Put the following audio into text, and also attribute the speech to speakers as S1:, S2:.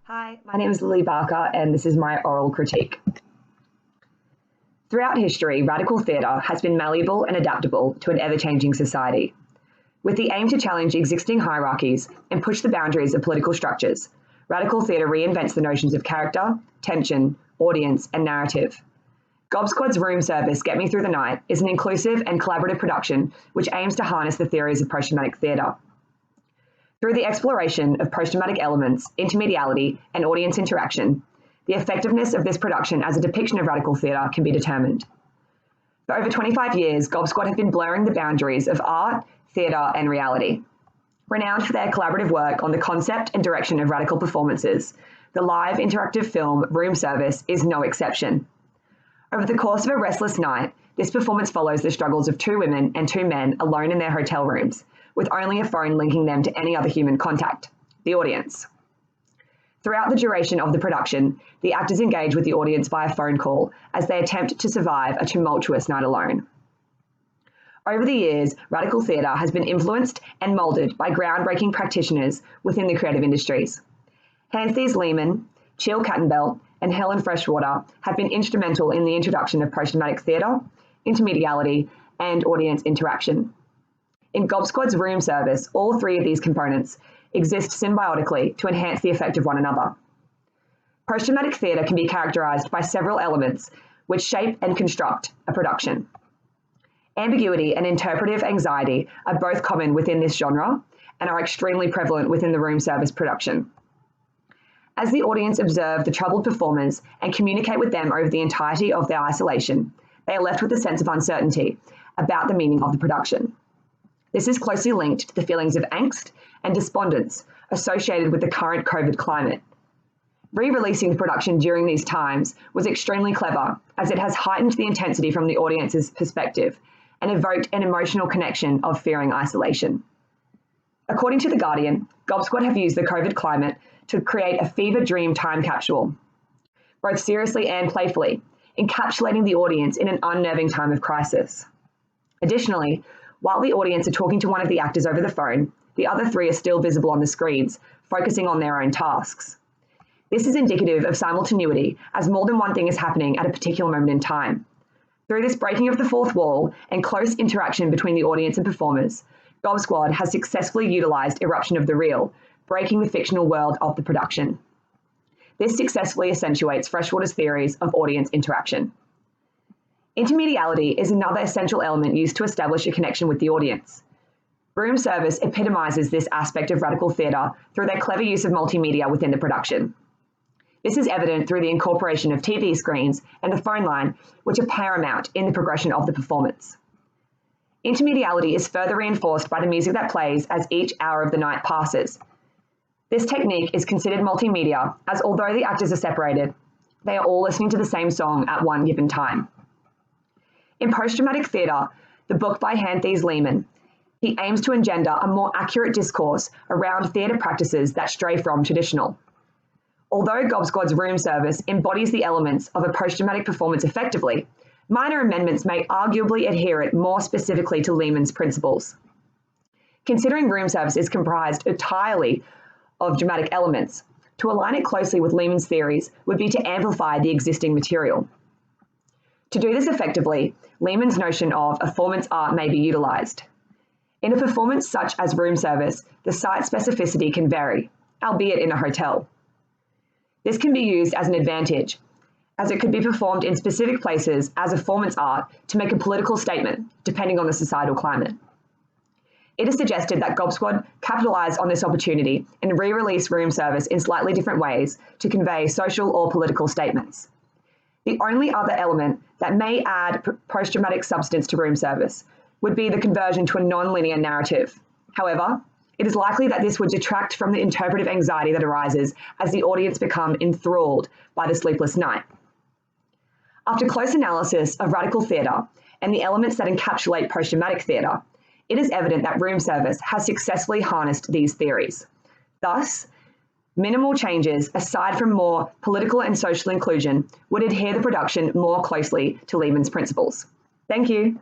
S1: Hi, my name is Lily Barker, and this is my oral critique. Throughout history, radical theatre has been malleable and adaptable to an ever-changing society. With the aim to challenge existing hierarchies and push the boundaries of political structures, radical theatre reinvents the notions of character, tension, audience, and narrative. Gob Squad's Room Service Get Me Through the Night is an inclusive and collaborative production which aims to harness the theories of post-traumatic theatre. Through the exploration of post-traumatic elements, intermediality, and audience interaction, the effectiveness of this production as a depiction of radical theatre can be determined. For over 25 years, Gob Squad have been blurring the boundaries of art, theatre, and reality. Renowned for their collaborative work on the concept and direction of radical performances, the live interactive film Room Service is no exception. Over the course of a restless night, this performance follows the struggles of two women and two men alone in their hotel rooms, with only a phone linking them to any other human contact, the audience. Throughout the duration of the production, the actors engage with the audience via phone call as they attempt to survive a tumultuous night alone. Over the years, radical theatre has been influenced and moulded by groundbreaking practitioners within the creative industries. Hans Lehmann, Chill Kattenbelt, and Helen Freshwater have been instrumental in the introduction of post-traumatic theatre, intermediality, and audience interaction. In Gob Squad's Room Service, all three of these components exist symbiotically to enhance the effect of one another. Post-traumatic theatre can be characterised by several elements which shape and construct a production. Ambiguity and interpretive anxiety are both common within this genre and are extremely prevalent within the Room Service production. As the audience observe the troubled performers and communicate with them over the entirety of their isolation, they are left with a sense of uncertainty about the meaning of the production. This is closely linked to the feelings of angst and despondence associated with the current COVID climate. Re-releasing the production during these times was extremely clever, as it has heightened the intensity from the audience's perspective and evoked an emotional connection of fearing isolation. According to The Guardian, Gob Squad have used the COVID climate to create a fever dream time capsule, both seriously and playfully, encapsulating the audience in an unnerving time of crisis. Additionally, while the audience are talking to one of the actors over the phone, the other three are still visible on the screens, focusing on their own tasks. This is indicative of simultaneity, as more than one thing is happening at a particular moment in time. Through this breaking of the fourth wall and close interaction between the audience and performers, Gob Squad has successfully utilised eruption of the real, breaking the fictional world of the production. This successfully accentuates Freshwater's theories of audience interaction. Intermediality is another essential element used to establish a connection with the audience. Room Service epitomises this aspect of radical theatre through their clever use of multimedia within the production. This is evident through the incorporation of TV screens and the phone line, which are paramount in the progression of the performance. Intermediality is further reinforced by the music that plays as each hour of the night passes. This technique is considered multimedia, as although the actors are separated, they are all listening to the same song at one given time. In post-traumatic theatre, the book by Hans Lehmann, he aims to engender a more accurate discourse around theatre practices that stray from traditional. Although Gob Squad's Room Service embodies the elements of a post-traumatic performance effectively, minor amendments may arguably adhere it more specifically to Lehmann's principles. Considering Room Service is comprised entirely of dramatic elements, to align it closely with Lehmann's theories would be to amplify the existing material. To do this effectively, Lehmann's notion of performance art may be utilised. In a performance such as Room Service, the site specificity can vary, albeit in a hotel. This can be used as an advantage, as it could be performed in specific places as a performance art to make a political statement, depending on the societal climate. It is suggested that Gob Squad capitalise on this opportunity and re-release Room Service in slightly different ways to convey social or political statements. The only other element that may add post-traumatic substance to Room Service would be the conversion to a non-linear narrative. However, it is likely that this would detract from the interpretive anxiety that arises as the audience become enthralled by the sleepless night. After close analysis of radical theatre and the elements that encapsulate post-traumatic theatre, it is evident that Room Service has successfully harnessed these theories. Thus, minimal changes, aside from more political and social inclusion, would adhere the production more closely to Lehmann's principles. Thank you.